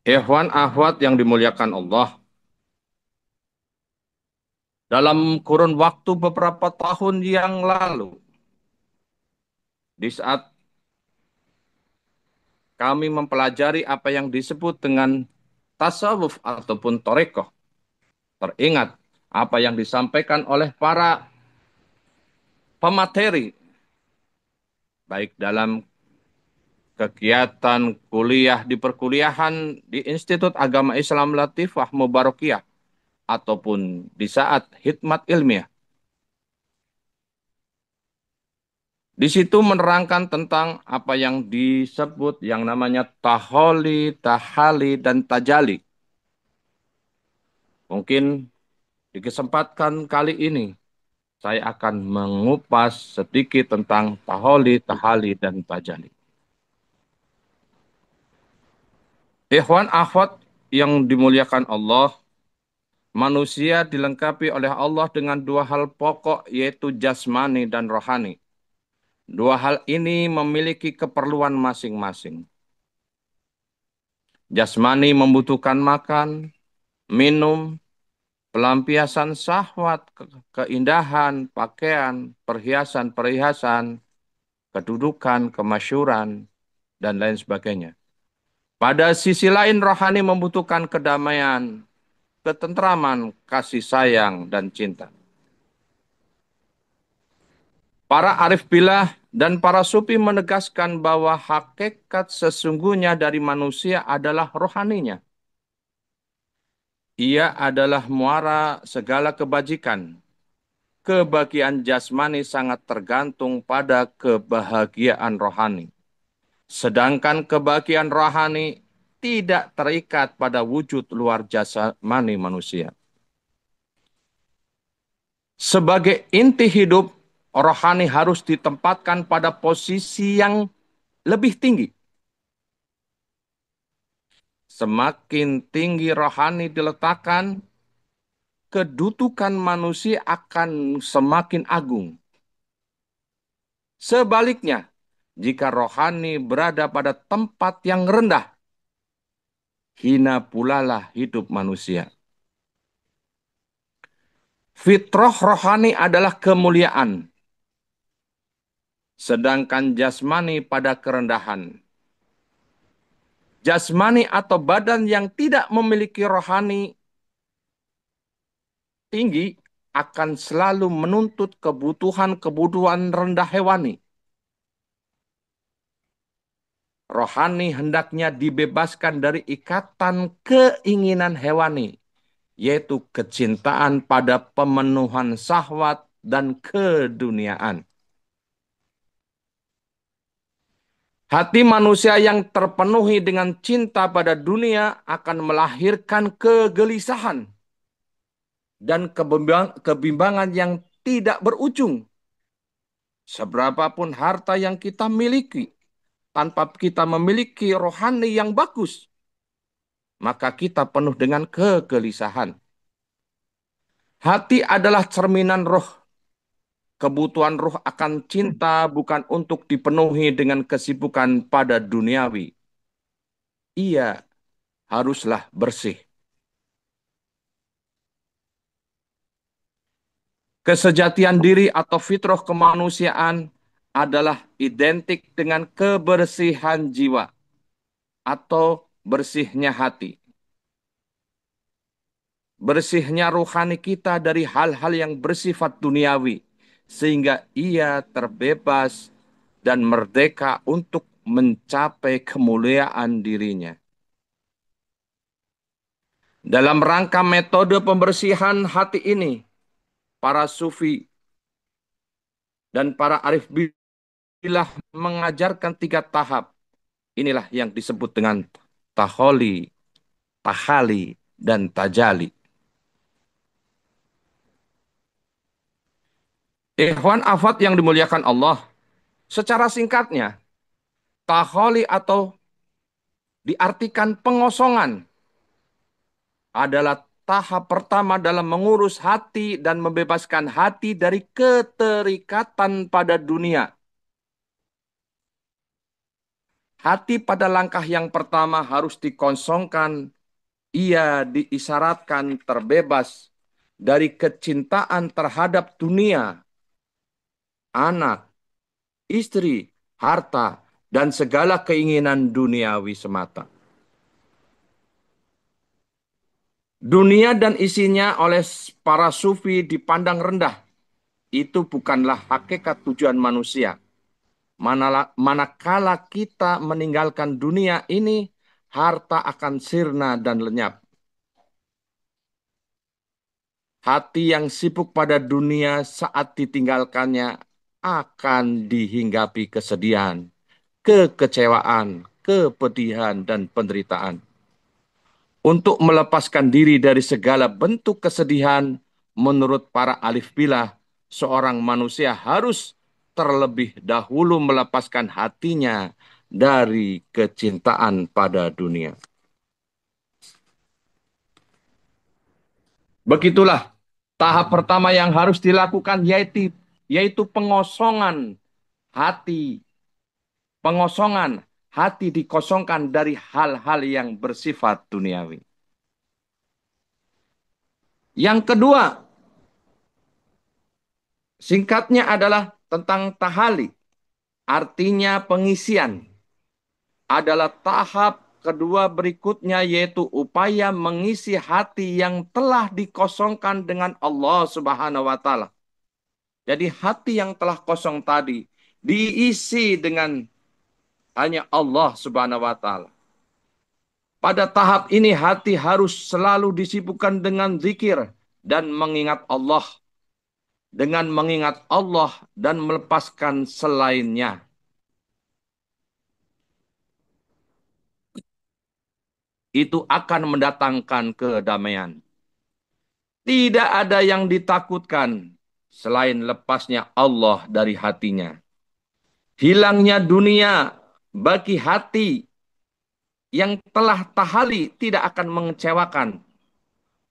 Ikhwan akhwat yang dimuliakan Allah, dalam kurun waktu beberapa tahun yang lalu, di saat kami mempelajari apa yang disebut dengan tasawuf ataupun torekoh, teringat apa yang disampaikan oleh para pemateri, baik dalam kegiatan kuliah di perkuliahan di Institut Agama Islam Latifah Mubarakiyah, ataupun di saat khidmat ilmiah. Di situ menerangkan tentang apa yang disebut yang namanya taholi, tahali, dan tajali. Mungkin di kesempatan kali ini saya akan mengupas sedikit tentang taholi, tahali, dan tajali. Ikhwan akhwat yang dimuliakan Allah, manusia dilengkapi oleh Allah dengan dua hal pokok yaitu jasmani dan rohani. Dua hal ini memiliki keperluan masing-masing. Jasmani membutuhkan makan, minum, pelampiasan syahwat, keindahan, pakaian, perhiasan-perhiasan, kedudukan, kemasyhuran, dan lain sebagainya. Pada sisi lain, rohani membutuhkan kedamaian, ketentraman, kasih sayang, dan cinta. Para arif billah dan para sufi menegaskan bahwa hakikat sesungguhnya dari manusia adalah rohaninya. Ia adalah muara segala kebajikan. Kebahagiaan jasmani sangat tergantung pada kebahagiaan rohani. Sedangkan kebahagiaan rohani tidak terikat pada wujud luar jasmani manusia. Sebagai inti hidup, rohani harus ditempatkan pada posisi yang lebih tinggi. Semakin tinggi rohani diletakkan, kedudukan manusia akan semakin agung. Sebaliknya, jika rohani berada pada tempat yang rendah, hina pulalah hidup manusia. Fitrah rohani adalah kemuliaan, sedangkan jasmani pada kerendahan. Jasmani atau badan yang tidak memiliki rohani tinggi akan selalu menuntut kebutuhan-kebutuhan rendah hewani. Rohani hendaknya dibebaskan dari ikatan keinginan hewani, yaitu kecintaan pada pemenuhan syahwat dan keduniaan. Hati manusia yang terpenuhi dengan cinta pada dunia akan melahirkan kegelisahan dan kebimbangan yang tidak berujung. Seberapapun harta yang kita miliki, tanpa kita memiliki rohani yang bagus, maka kita penuh dengan kegelisahan. Hati adalah cerminan roh. Kebutuhan roh akan cinta bukan untuk dipenuhi dengan kesibukan pada duniawi. Ia haruslah bersih. Kesejatian diri atau fitrah kemanusiaan adalah identik dengan kebersihan jiwa atau bersihnya hati. Bersihnya rohani kita dari hal-hal yang bersifat duniawi, sehingga ia terbebas dan merdeka untuk mencapai kemuliaan dirinya. Dalam rangka metode pembersihan hati ini, para sufi dan para arif billah mengajarkan tiga tahap. Inilah yang disebut dengan taholi, tahali, dan tajali. Ikhwan afat yang dimuliakan Allah, secara singkatnya, taholi atau diartikan pengosongan adalah tahap pertama dalam mengurus hati dan membebaskan hati dari keterikatan pada dunia. Hati pada langkah yang pertama harus dikosongkan. Ia diisyaratkan terbebas dari kecintaan terhadap dunia, anak, istri, harta, dan segala keinginan duniawi semata. Dunia dan isinya oleh para sufi dipandang rendah. Itu bukanlah hakikat tujuan manusia. Manakala kita meninggalkan dunia ini, harta akan sirna dan lenyap. Hati yang sibuk pada dunia saat ditinggalkannya akan dihinggapi kesedihan, kekecewaan, kepedihan, dan penderitaan. Untuk melepaskan diri dari segala bentuk kesedihan, menurut para alif bilah, seorang manusia harus terlebih dahulu melepaskan hatinya dari kecintaan pada dunia. Begitulah tahap pertama yang harus dilakukan yaitu pengosongan hati, pengosongan hati dikosongkan dari hal-hal yang bersifat duniawi. Yang kedua, singkatnya adalah tentang tahali, artinya pengisian. Adalah tahap kedua berikutnya yaitu upaya mengisi hati yang telah dikosongkan dengan Allah Subhanahu wa taala. Jadi hati yang telah kosong tadi diisi dengan hanya Allah Subhanahu wa taala. Pada tahap ini hati harus selalu disibukkan dengan zikir dan mengingat Allah. Dengan mengingat Allah dan melepaskan selainnya. Itu akan mendatangkan kedamaian. Tidak ada yang ditakutkan selain lepasnya Allah dari hatinya. Hilangnya dunia bagi hati yang telah tahali tidak akan mengecewakan.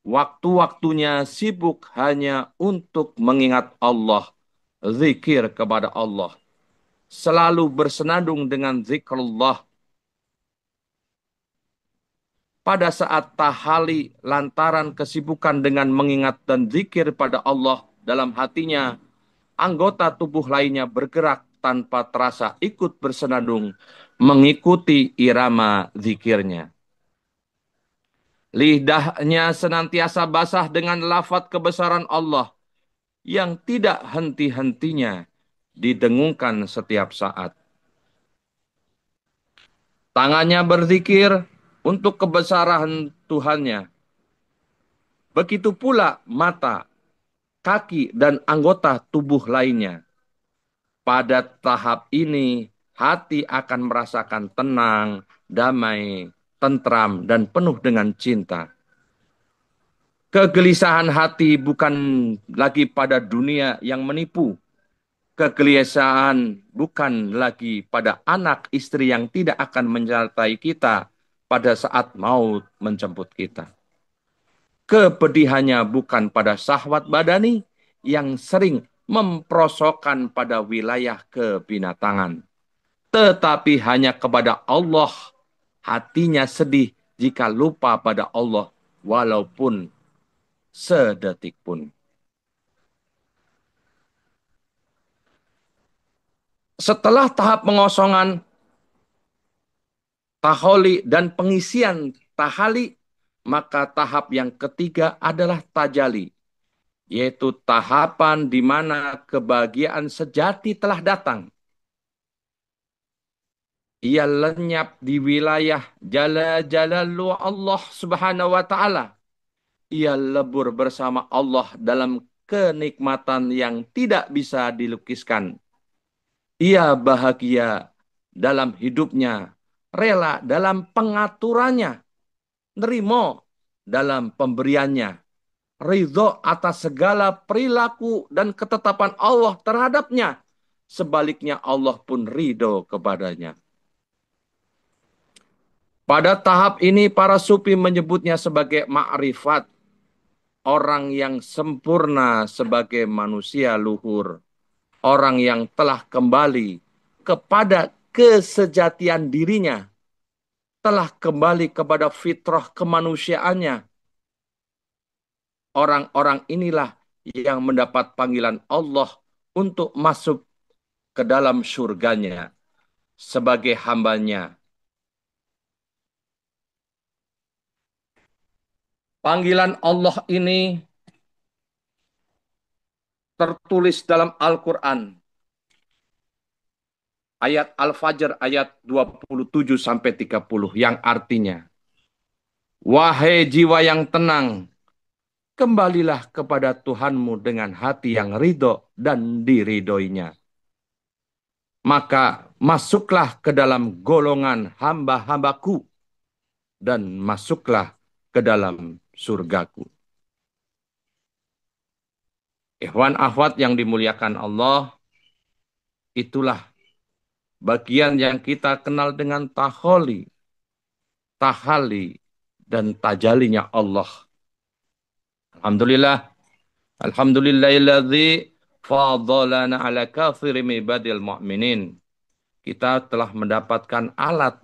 Waktu-waktunya sibuk hanya untuk mengingat Allah, zikir kepada Allah. Selalu bersenandung dengan zikrullah. Pada saat tahali lantaran kesibukan dengan mengingat dan zikir pada Allah dalam hatinya, anggota tubuh lainnya bergerak tanpa terasa ikut bersenandung mengikuti irama zikirnya. Lidahnya senantiasa basah dengan lafaz kebesaran Allah yang tidak henti-hentinya didengungkan setiap saat. Tangannya berzikir untuk kebesaran Tuhannya. Begitu pula mata, kaki, dan anggota tubuh lainnya. Pada tahap ini, hati akan merasakan tenang, damai, tentram, dan penuh dengan cinta. Kegelisahan hati bukan lagi pada dunia yang menipu. Kegelisahan bukan lagi pada anak istri yang tidak akan menyertai kita pada saat maut menjemput kita. Kepedihannya bukan pada syahwat badani yang sering memprosokkan pada wilayah kebinatangan. Tetapi hanya kepada Allah. Hatinya sedih jika lupa pada Allah walaupun sedetik pun. Setelah tahap pengosongan taholi dan pengisian tahali, maka tahap yang ketiga adalah tajali, yaitu tahapan di mana kebahagiaan sejati telah datang. Ia lenyap di wilayah jala-jalalu Allah Subhanahu wa taala. Ia lebur bersama Allah dalam kenikmatan yang tidak bisa dilukiskan. Ia bahagia dalam hidupnya, rela dalam pengaturannya, nerimo dalam pemberiannya, ridho atas segala perilaku dan ketetapan Allah terhadapnya. Sebaliknya Allah pun ridho kepadanya. Pada tahap ini para sufi menyebutnya sebagai ma'rifat, orang yang sempurna sebagai manusia luhur, orang yang telah kembali kepada kesejatian dirinya, telah kembali kepada fitrah kemanusiaannya. Orang-orang inilah yang mendapat panggilan Allah untuk masuk ke dalam surganya sebagai hambanya. Panggilan Allah ini tertulis dalam Al-Quran. Ayat Al-Fajr ayat 27 sampai 30 yang artinya, wahai jiwa yang tenang, kembalilah kepada Tuhanmu dengan hati yang ridho dan diridhoinya. Maka masuklah ke dalam golongan hamba-hambaku dan masuklah ke dalam surgaku. Ikhwan akhwat yang dimuliakan Allah, itulah bagian yang kita kenal dengan taholi, tahali, dan tajalinya Allah. Alhamdulillah. Alhamdulillahilladzi fadhalana ala katsirin ibadil mu'minin. Kita telah mendapatkan alat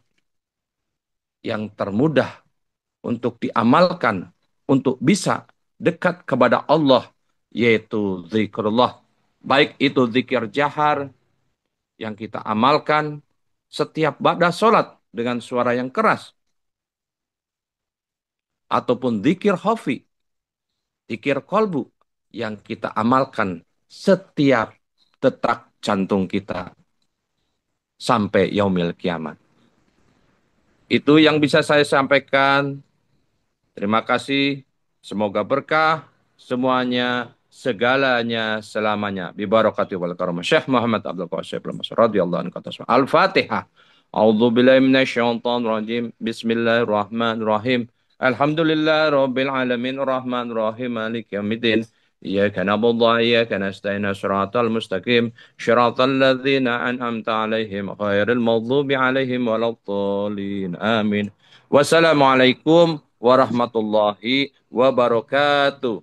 yang termudah untuk diamalkan, untuk bisa dekat kepada Allah, yaitu zikrullah. Baik itu zikir jahar yang kita amalkan setiap ba'da sholat dengan suara yang keras, ataupun zikir khafi, zikir kolbu yang kita amalkan setiap detak jantung kita sampai yaumil kiamat. Itu yang bisa saya sampaikan. Terima kasih. Semoga berkah semuanya, segalanya, selamanya. Bibarakati wal karamah. Syekh Muhammad Abdul Qasim radhiyallahu anhu kata Al-Fatihah. A'udzu billahi minasyaitonir rajim. Bismillahirrahmanirrahim. Alhamdulillah rabbil alamin arrahmanir rahim maliki yaumiddin. إياك نعبد وإياك نستعين صراط المستقيم صراط الذين أنعمت عليهم غير المغضوب عليهم ولا الضالين آمين. Wassalamualaikum warahmatullahi wabarakatuh.